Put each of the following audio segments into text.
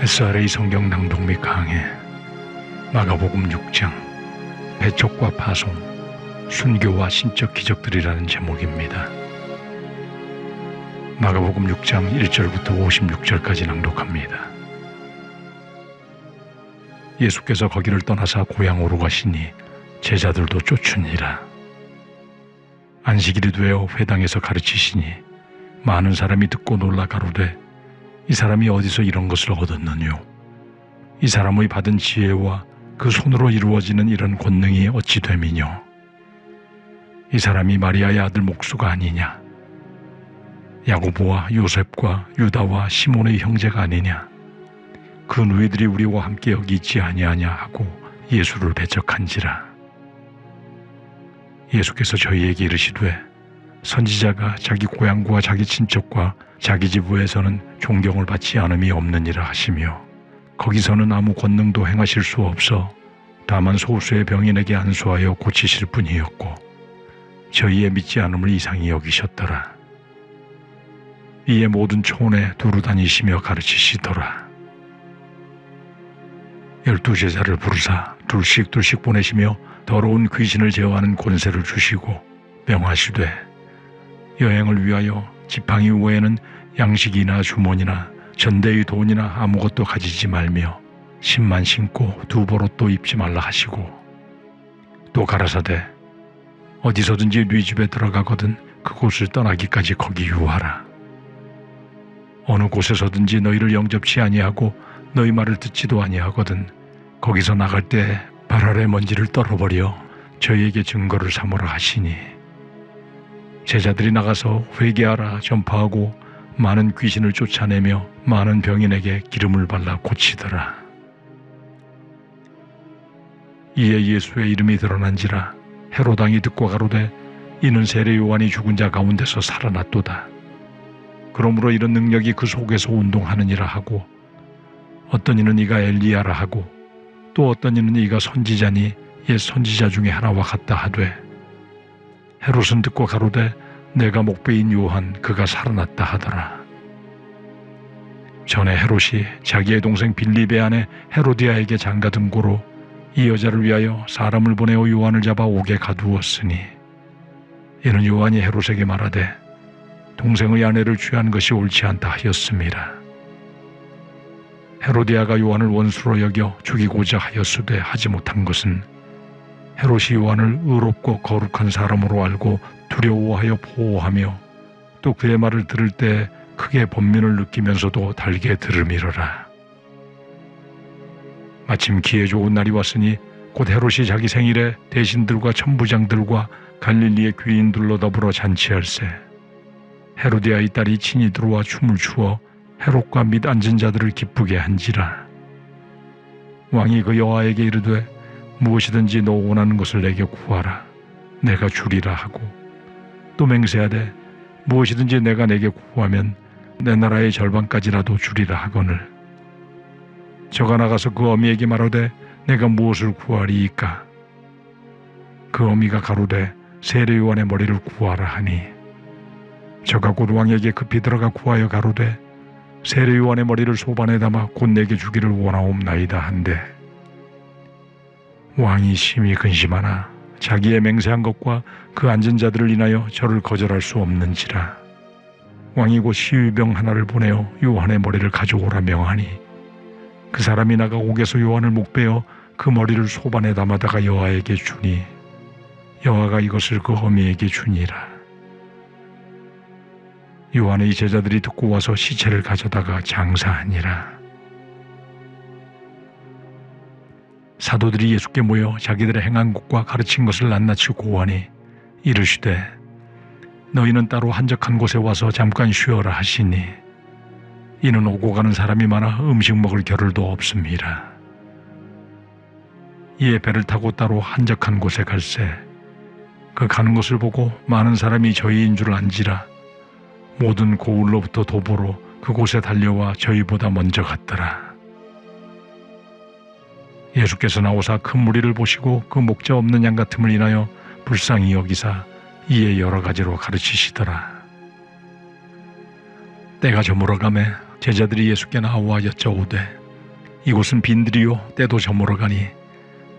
SRA 성경 낭독 및 강해 마가복음 6장 배척과 파송, 순교와 신적 기적들이라는 제목입니다. 마가복음 6장 1절부터 56절까지 낭독합니다. 예수께서 거기를 떠나사 고향으로 가시니 제자들도 쫓으니라. 안식일이 되어 회당에서 가르치시니 많은 사람이 듣고 놀라 가로되 이 사람이 어디서 이런 것을 얻었느뇨? 이 사람의 받은 지혜와 그 손으로 이루어지는 이런 권능이 어찌 됨이뇨? 이 사람이 마리아의 아들 목수가 아니냐? 야고보와 요셉과 유다와 시몬의 형제가 아니냐? 그 누이들이 우리와 함께 여기 있지 아니하냐 하고 예수를 배척한지라. 예수께서 저희에게 이르시되 선지자가 자기 고향과 자기 친척과 자기 지부에서는 존경을 받지 않음이 없느니라 하시며 거기서는 아무 권능도 행하실 수 없어 다만 소수의 병인에게 안수하여 고치실 뿐이었고 저희의 믿지 않음을 이상히 여기셨더라. 이에 모든 촌에 두루 다니시며 가르치시더라. 12 제자를 부르사 둘씩 보내시며 더러운 귀신을 제어하는 권세를 주시고 명하시되 여행을 위하여 지팡이 외에는 양식이나 주머니나 전대의 돈이나 아무것도 가지지 말며 신만 신고 두보롯도 입지 말라 하시고 또 가라사대 어디서든지 네 집에 들어가거든 그곳을 떠나기까지 거기 유하라. 어느 곳에서든지 너희를 영접치 아니하고 너희 말을 듣지도 아니하거든 거기서 나갈 때 발 아래 먼지를 떨어버려 저희에게 증거를 삼으라 하시니 제자들이 나가서 회개하라 전파하고 많은 귀신을 쫓아내며 많은 병인에게 기름을 발라 고치더라. 이에 예수의 이름이 드러난지라 헤롯 왕이 듣고 가로되 이는 세례 요한이 죽은 자 가운데서 살아났도다. 그러므로 이런 능력이 그 속에서 운동하느니라 하고 어떤 이는 이가 엘리야라 하고 또 어떤 이는 이가 선지자니 옛 선지자 중에 하나와 같다 하되 헤롯은 듣고 가로되 내가 목배인 요한 그가 살아났다 하더라. 전에 헤롯이 자기의 동생 빌립의 아내 헤로디아에게 장가든 고로 이 여자를 위하여 사람을 보내어 요한을 잡아 옥에 가두었으니 이는 요한이 헤롯에게 말하되 동생의 아내를 취한 것이 옳지 않다 하였음이라. 헤로디아가 요한을 원수로 여겨 죽이고자 하였으되 하지 못한 것은 헤롯이 요한을 의롭고 거룩한 사람으로 알고 두려워하여 보호하며 또 그의 말을 들을 때 크게 번민을 느끼면서도 달게 들음이러라. 마침 기회 좋은 날이 왔으니 곧 헤롯이 자기 생일에 대신들과 천부장들과 갈릴리의 귀인들로 더불어 잔치할세. 헤로디아의 딸이 친히 들어와 춤을 추어 헤롯과 및 앉은 자들을 기쁘게 한지라. 왕이 그 여아에게 이르되 무엇이든지 너 원하는 것을 내게 구하라. 내가 주리라 하고 또 맹세하되 무엇이든지 내가 내게 구하면 내 나라의 절반까지라도 주리라 하거늘. 저가 나가서 그 어미에게 말하되 내가 무엇을 구하리이까? 그 어미가 가로되 세례 요한의 머리를 구하라 하니 저가 곧 왕에게 급히 들어가 구하여 가로되 세례 요한의 머리를 소반에 담아 곧 내게 주기를 원하옵나이다 한데 왕이 심히 근심하나 자기의 맹세한 것과 그 앉은 자들을 인하여 저를 거절할 수 없는지라. 왕이 곧 시위병 하나를 보내어 요한의 머리를 가져오라 명하니 그 사람이 나가 옥에서 요한을 목베어 그 머리를 소반에 담아다가 여아에게 주니 여아가 이것을 그 어미에게 주니라. 요한의 제자들이 듣고 와서 시체를 가져다가 장사하니라. 사도들이 예수께 모여 자기들의 행한 것과 가르친 것을 낱낱이 고하니 이르시되 너희는 따로 한적한 곳에 와서 잠깐 쉬어라 하시니 이는 오고 가는 사람이 많아 음식 먹을 겨를도 없음이라. 이에 배를 타고 따로 한적한 곳에 갈새 그 가는 것을 보고 많은 사람이 저희인 줄 안지라 모든 고을로부터 도보로 그곳에 달려와 저희보다 먼저 갔더라. 예수께서 나오사 큰 무리를 보시고 그 목자 없는 양 같음을 인하여 불쌍히 여기사 이에 여러 가지로 가르치시더라. 때가 저물어가매 제자들이 예수께 나와 여쭤오되 이곳은 빈들이요 때도 저물어 가니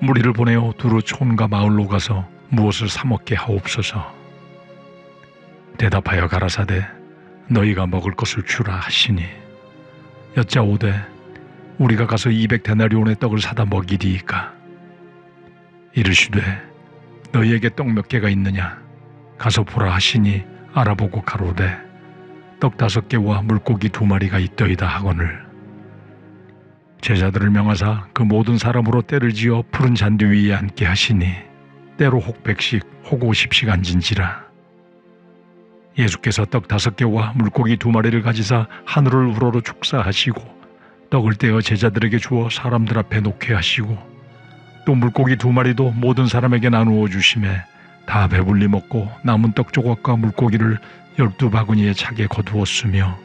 무리를 보내어 두루 촌과 마을로 가서 무엇을 사 먹게 하옵소서. 대답하여 가라사대 너희가 먹을 것을 주라 하시니 여짜오되 우리가 가서 200데나리온의 떡을 사다 먹이리이까. 이르시되 너희에게 떡 몇 개가 있느냐 가서 보라 하시니 알아보고 가로되 떡 5개와 물고기 2마리가 있더이다 하거늘. 제자들을 명하사 그 모든 사람으로 때를 지어 푸른 잔디 위에 앉게 하시니 때로 혹 100씩 혹 50씩 앉은지라. 예수께서 떡 5개와 물고기 2마리를 가지사 하늘을 우러러 축사하시고 떡을 떼어 제자들에게 주어 사람들 앞에 놓게 하시고 또 물고기 2마리도 모든 사람에게 나누어 주시매 다 배불리 먹고 남은 떡 조각과 물고기를 12바구니에 차게 거두었으며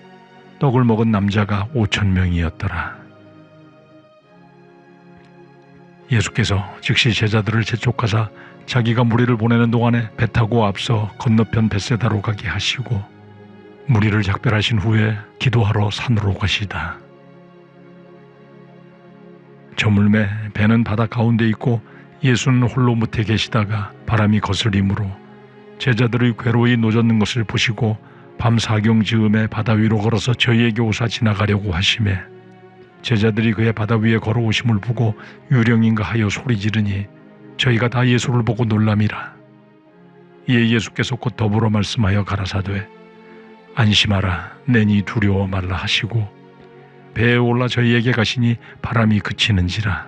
떡을 먹은 남자가 5,000명이었더라. 예수께서 즉시 제자들을 재촉하사 자기가 무리를 보내는 동안에 배 타고 앞서 건너편 벳세다로 가게 하시고 무리를 작별하신 후에 기도하러 산으로 가시다. 저물매 배는 바다 가운데 있고 예수는 홀로 무태 계시다가 바람이 거스림으로 제자들의 괴로이 노젓는 것을 보시고 밤 사경 즈음에 바다 위로 걸어서 저희에게 오사 지나가려고 하시매 제자들이 그의 바다 위에 걸어오심을 보고 유령인가 하여 소리 지르니 저희가 다 예수를 보고 놀람이라. 이에 예수께서 곧 더불어 말씀하여 가라사되 안심하라 내니 두려워 말라 하시고 배에 올라 저희에게 가시니 바람이 그치는지라.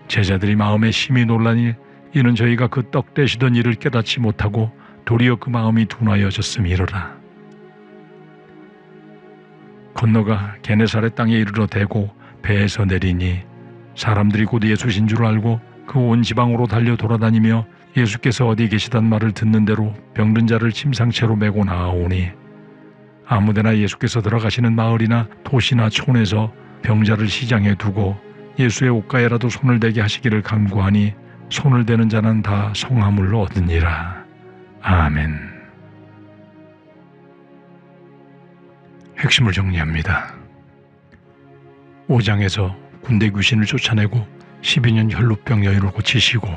제자들이 마음에 심히 놀라니 이는 저희가 그 떡 떼시던 일을 깨닫지 못하고 도리어 그 마음이 둔하여졌음이로라. 건너가 게네사렛 땅에 이르러 대고 배에서 내리니 사람들이 곧 예수신 줄 알고 그 온 지방으로 달려 돌아다니며 예수께서 어디 계시단 말을 듣는 대로 병든 자를 침상채로 메고 나아오니 아무데나 예수께서 들어가시는 마을이나 도시나 촌에서 병자를 시장에 두고 예수의 옷가에라도 손을 대게 하시기를 간구하니 손을 대는 자는 다 성함을 얻으니라. 아멘. 핵심을 정리합니다. 5장에서 군대 귀신을 쫓아내고 12년 혈루병 여인을 고치시고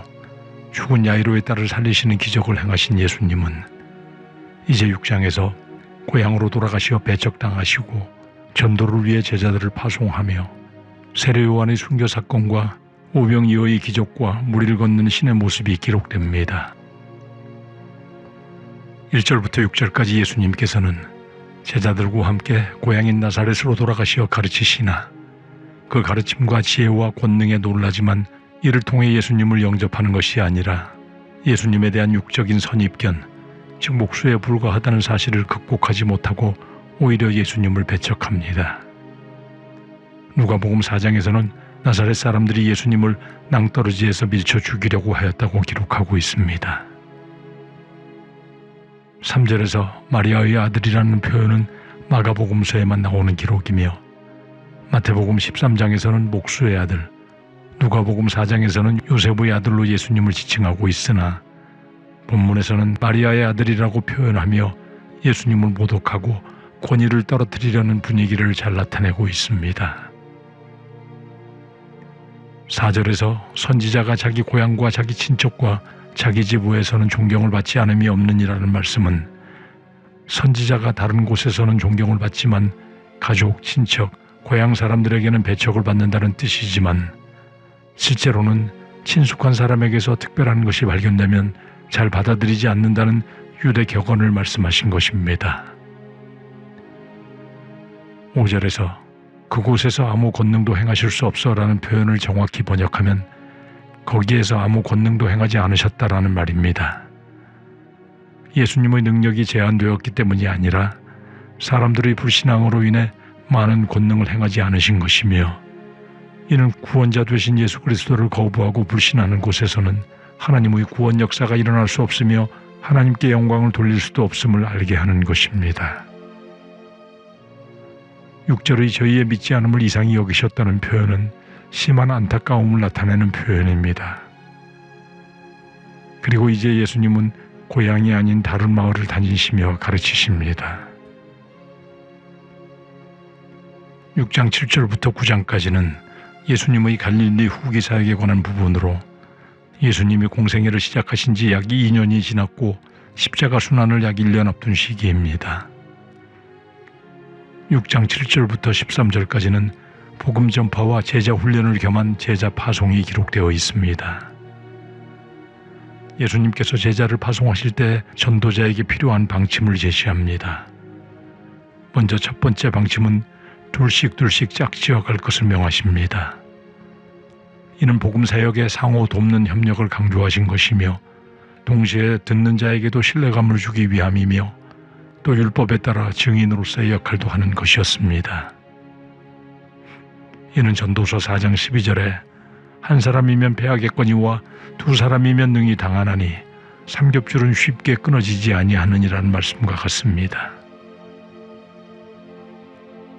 죽은 야이로의 딸을 살리시는 기적을 행하신 예수님은 이제 6장에서 고향으로 돌아가시어 배척당하시고 전도를 위해 제자들을 파송하며 세례 요한의 순교 사건과 오병이어의 기적과 무리를 걷는 신의 모습이 기록됩니다. 1절부터 6절까지 예수님께서는 제자들과 함께 고향인 나사렛으로 돌아가시어 가르치시나 그 가르침과 지혜와 권능에 놀라지만 이를 통해 예수님을 영접하는 것이 아니라 예수님에 대한 육적인 선입견, 즉 목수에 불과하다는 사실을 극복하지 못하고 오히려 예수님을 배척합니다. 누가복음 4장에서는 나사렛 사람들이 예수님을 낭떠러지에서 밀쳐 죽이려고 하였다고 기록하고 있습니다. 3절에서 마리아의 아들이라는 표현은 마가복음서에만 나오는 기록이며 마태복음 13장에서는 목수의 아들, 누가복음 4장에서는 요셉의 아들로 예수님을 지칭하고 있으나 본문에서는 마리아의 아들이라고 표현하며 예수님을 모독하고 권위를 떨어뜨리려는 분위기를 잘 나타내고 있습니다. 4절에서 선지자가 자기 고향과 자기 친척과 자기 지부에서는 존경을 받지 않음이 없느니라는 말씀은 선지자가 다른 곳에서는 존경을 받지만 가족, 친척, 고향 사람들에게는 배척을 받는다는 뜻이지만 실제로는 친숙한 사람에게서 특별한 것이 발견되면 잘 받아들이지 않는다는 유대 격언을 말씀하신 것입니다. 5절에서 그곳에서 아무 권능도 행하실 수 없어라는 표현을 정확히 번역하면 거기에서 아무 권능도 행하지 않으셨다라는 말입니다. 예수님의 능력이 제한되었기 때문이 아니라 사람들의 불신앙으로 인해 많은 권능을 행하지 않으신 것이며 이는 구원자 되신 예수 그리스도를 거부하고 불신하는 곳에서는 하나님의 구원 역사가 일어날 수 없으며 하나님께 영광을 돌릴 수도 없음을 알게 하는 것입니다. 6절의 저희의 믿지 않음을 이상히 여기셨다는 표현은 심한 안타까움을 나타내는 표현입니다. 그리고 이제 예수님은 고향이 아닌 다른 마을을 다니시며 가르치십니다. 6장 7절부터 9장까지는 예수님의 갈릴리 후기 사역에 관한 부분으로 예수님이 공생애를 시작하신 지 약 2년이 지났고 십자가 순환을 약 1년 앞둔 시기입니다. 6장 7절부터 13절까지는 복음 전파와 제자 훈련을 겸한 제자 파송이 기록되어 있습니다. 예수님께서 제자를 파송하실 때 전도자에게 필요한 방침을 제시합니다. 먼저 첫 번째 방침은 둘씩 짝지어 갈 것을 명하십니다. 이는 복음 사역의 상호 돕는 협력을 강조하신 것이며 동시에 듣는 자에게도 신뢰감을 주기 위함이며 또 율법에 따라 증인으로서의 역할도 하는 것이었습니다. 이는 전도서 4장 12절에 한 사람이면 배하겠거니와 두 사람이면 능히 당하나니 삼겹줄은 쉽게 끊어지지 아니하느니라는 말씀과 같습니다.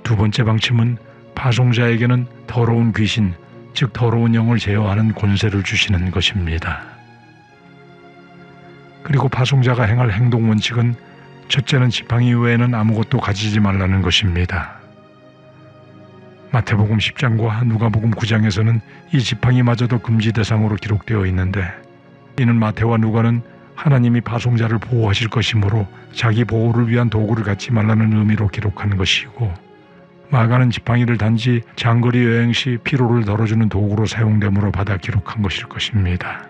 두 번째 방침은 파송자에게는 더러운 귀신, 즉 더러운 영을 제어하는 권세를 주시는 것입니다. 그리고 파송자가 행할 행동 원칙은 첫째는 지팡이 외에는 아무것도 가지지 말라는 것입니다. 마태복음 10장과 누가복음 9장에서는 이 지팡이마저도 금지 대상으로 기록되어 있는데 이는 마태와 누가는 하나님이 파송자를 보호하실 것이므로 자기 보호를 위한 도구를 갖지 말라는 의미로 기록한 것이고 마가는 지팡이를 단지 장거리 여행 시 피로를 덜어주는 도구로 사용됨으로 받아 기록한 것일 것입니다.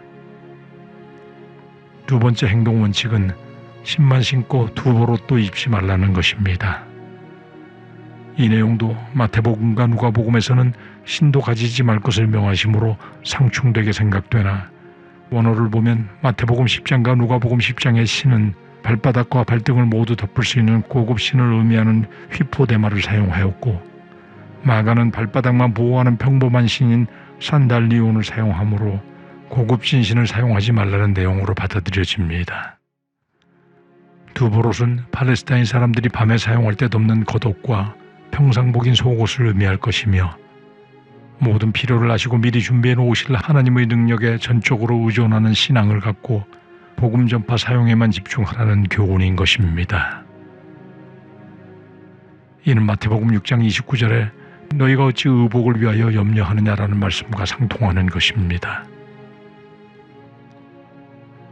두 번째 행동 원칙은 신만 신고 두벌옷도 입지 말라는 것입니다. 이 내용도 마태복음과 누가복음에서는 신도 가지지 말 것을 명하심으로 상충되게 생각되나 원어를 보면 마태복음 10장과 누가복음 10장의 신은 발바닥과 발등을 모두 덮을 수 있는 고급 신을 의미하는 휘포데마를 사용하였고 마가는 발바닥만 보호하는 평범한 신인 산달리온을 사용하므로 고급진 신을 사용하지 말라는 내용으로 받아들여집니다. 두보롯은 팔레스타인 사람들이 밤에 사용할 데 덮는 겉옷과 평상복인 속옷을 의미할 것이며 모든 필요를 아시고 미리 준비해 놓으실 하나님의 능력에 전적으로 의존하는 신앙을 갖고 복음 전파 사용에만 집중하라는 교훈인 것입니다. 이는 마태복음 6장 29절에 너희가 어찌 의복을 위하여 염려하느냐라는 말씀과 상통하는 것입니다.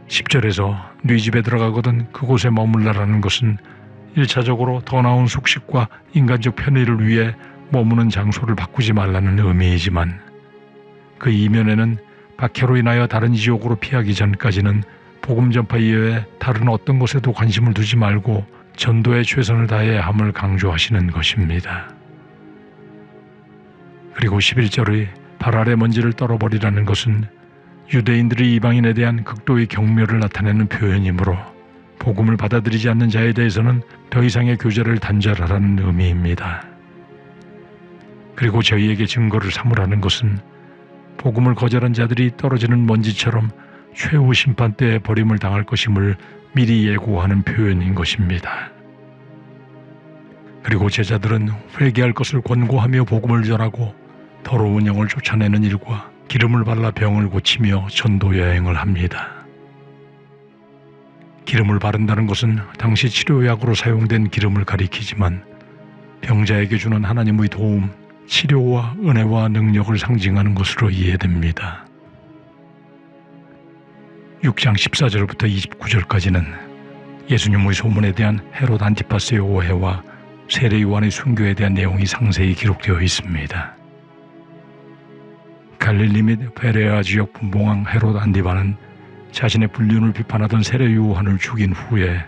10절에서 네 집에 들어가거든 그곳에 머물라라는 것은 1차적으로 더 나은 숙식과 인간적 편의를 위해 머무는 장소를 바꾸지 말라는 의미이지만 그 이면에는 박해로 인하여 다른 지옥으로 피하기 전까지는 복음 전파 이외에 다른 어떤 것에도 관심을 두지 말고 전도에 최선을 다해야 함을 강조하시는 것입니다. 그리고 11절의 발 아래 먼지를 떨어버리라는 것은 유대인들이 이방인에 대한 극도의 경멸을 나타내는 표현이므로 복음을 받아들이지 않는 자에 대해서는 더 이상의 교제를 단절하라는 의미입니다. 그리고 저희에게 증거를 삼으라는 것은 복음을 거절한 자들이 떨어지는 먼지처럼 최후 심판 때에 버림을 당할 것임을 미리 예고하는 표현인 것입니다. 그리고 제자들은 회개할 것을 권고하며 복음을 전하고 더러운 영을 쫓아내는 일과 기름을 발라 병을 고치며 전도 여행을 합니다. 기름을 바른다는 것은 당시 치료약으로 사용된 기름을 가리키지만 병자에게 주는 하나님의 도움, 치료와 은혜와 능력을 상징하는 것으로 이해됩니다. 6장 14절부터 29절까지는 예수님의 소문에 대한 헤롯 안티파스의 오해와 세례 요한의 순교에 대한 내용이 상세히 기록되어 있습니다. 갈릴리 및 베레아 지역 분봉왕 헤롯 안티바는 자신의 불륜을 비판하던 세례 요한을 죽인 후에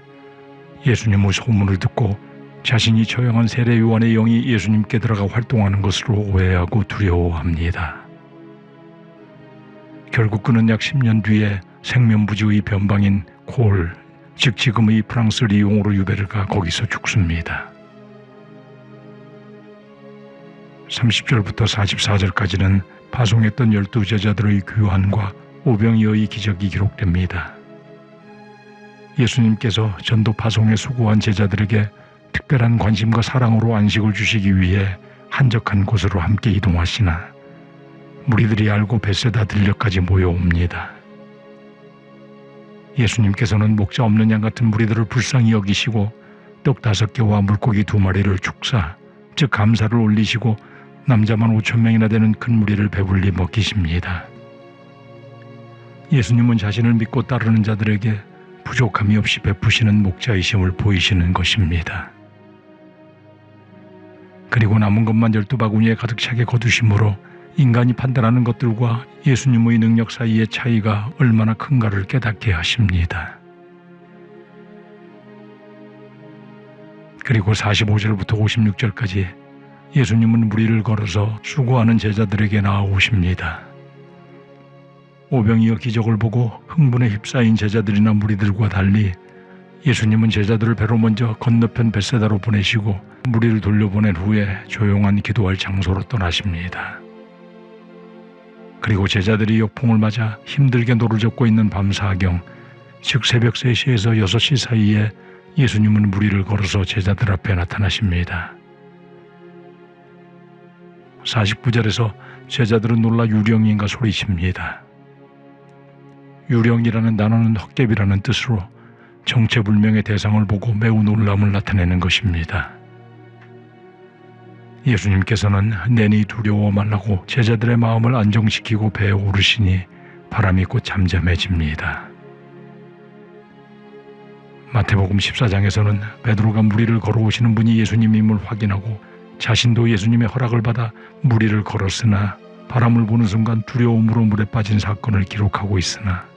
예수님의 소문을 듣고 자신이 처형한 세례 요한의 영이 예수님께 들어가 활동하는 것으로 오해하고 두려워합니다. 결국 그는 약 10년 뒤에 생면부지의 변방인 콜, 즉 지금의 프랑스 리옹으로 유배를 가 거기서 죽습니다. 30절부터 44절까지는 파송했던 12제자들의 귀환과 오병이어의 기적이 기록됩니다. 예수님께서 전도 파송에 수고한 제자들에게 특별한 관심과 사랑으로 안식을 주시기 위해 한적한 곳으로 함께 이동하시나 무리들이 알고 벳세다 들녘까지 모여옵니다. 예수님께서는 목자 없는 양 같은 무리들을 불쌍히 여기시고 떡 5개와 물고기 2마리를 축사 즉 감사를 올리시고 남자만 5,000명이나 되는 큰 무리를 배불리 먹이십니다. 예수님은 자신을 믿고 따르는 자들에게 부족함이 없이 베푸시는 목자이심을 보이시는 것입니다. 그리고 남은 것만 12바구니에 가득 차게 거두심으로 인간이 판단하는 것들과 예수님의 능력 사이의 차이가 얼마나 큰가를 깨닫게 하십니다. 그리고 45절부터 56절까지 예수님은 무리를 걸어서 수고하는 제자들에게 나아오십니다. 오병이어 기적을 보고 흥분에 휩싸인 제자들이나 무리들과 달리 예수님은 제자들을 배로 먼저 건너편 벳세다로 보내시고 무리를 돌려보낸 후에 조용한 기도할 장소로 떠나십니다. 그리고 제자들이 역풍을 맞아 힘들게 노를 젓고 있는 밤사경, 즉 새벽 3시에서 6시 사이에 예수님은 무리를 걸어서 제자들 앞에 나타나십니다. 49절에서 제자들은 놀라 유령인가 소리칩니다. 유령이라는 단어는 헛개비라는 뜻으로 정체불명의 대상을 보고 매우 놀람을 나타내는 것입니다. 예수님께서는 내니 두려워 말라고 제자들의 마음을 안정시키고 배에 오르시니 바람이 곧 잠잠해집니다. 마태복음 14장에서는 베드로가 무리를 걸어오시는 분이 예수님임을 확인하고 자신도 예수님의 허락을 받아 무리를 걸었으나 바람을 보는 순간 두려움으로 물에 빠진 사건을 기록하고 있으나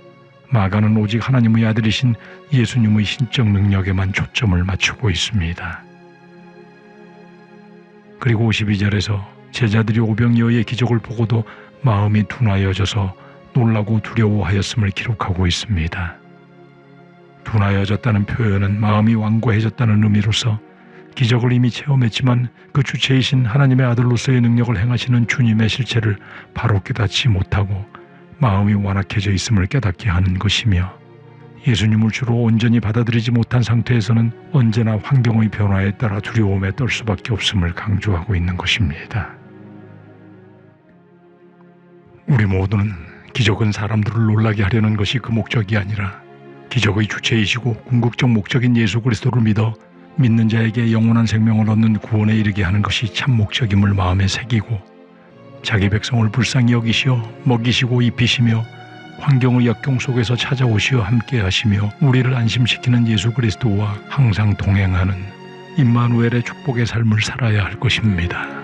마가는 오직 하나님의 아들이신 예수님의 신적 능력에만 초점을 맞추고 있습니다. 그리고 52절에서 제자들이 오병이어의 기적을 보고도 마음이 둔하여져서 놀라고 두려워하였음을 기록하고 있습니다. 둔하여졌다는 표현은 마음이 완고해졌다는 의미로서 기적을 이미 체험했지만 그 주체이신 하나님의 아들로서의 능력을 행하시는 주님의 실체를 바로 깨닫지 못하고 마음이 완악해져 있음을 깨닫게 하는 것이며 예수님을 주로 온전히 받아들이지 못한 상태에서는 언제나 환경의 변화에 따라 두려움에 떨 수밖에 없음을 강조하고 있는 것입니다. 우리 모두는 기적은 사람들을 놀라게 하려는 것이 그 목적이 아니라 기적의 주체이시고 궁극적 목적인 예수 그리스도를 믿어 믿는 자에게 영원한 생명을 얻는 구원에 이르게 하는 것이 참 목적임을 마음에 새기고 자기 백성을 불쌍히 여기시어 먹이시고 입히시며 환경의 역경 속에서 찾아오시어 함께 하시며 우리를 안심시키는 예수 그리스도와 항상 동행하는 임마누엘의 축복의 삶을 살아야 할 것입니다.